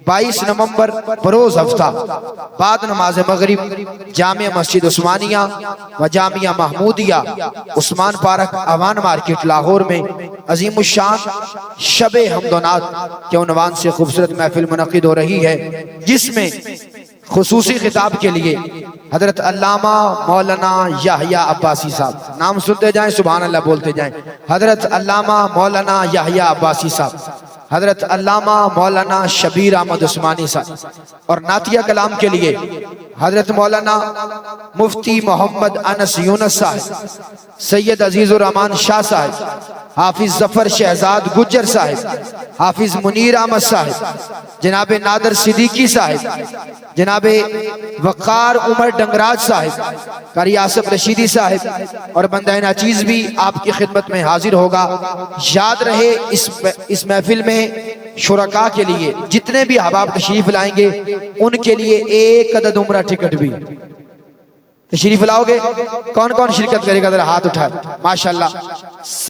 22 नवंबर बरोज हफ्ता बाद नमाज मगरिब जामिया मस्जिद उस्मानिया व जामिया महमूदिया उस्मान पार्क अवान मार्केट लाहौर में अजीमुशान शबे हमदोनात के उन्वान से खूबसूरत महफिल मुनक़िद हो रही है, जिसमें खुसूसी खिताब के लिए हजरत अल्लामा मौलाना याहिया अब्बासी साहब, नाम सुनते जाएं सुभान अल्लाह बोलते जाएं, हजरत अल्लामा मौलाना याहिया अब्बासी साहब, हजरत अल्लामा मौलाना शबीर अहमद उस्मानी साहब, और नातिया कलाम के लिए हजरत मौलाना मुफ्ती मोहम्मद अनस यूनस साहब, सैयद अजीजुर रहमान शाह साहब, हाफिज जफर शहजाद गुज्जर साहब, हाफिज मुनीर अहमद साहब, जनाब नादर सिद्दीकी साहब, जनाब वक़ार उमर डंगराज साहब, कारी आसिफ रशीदी साहब और बंदा नाचीज भी आपकी खिदमत में हाजिर होगा। याद रहे इस महफिल में शुरका के लिए जितने भी अहबाब तशरीफ लाएंगे उनके लिए एक अदद उम्रा टिकट भी तशरीफ लाओगे। कौन कौन शिरकत करेगा जरा हाथ उठाए माशाल्लाह।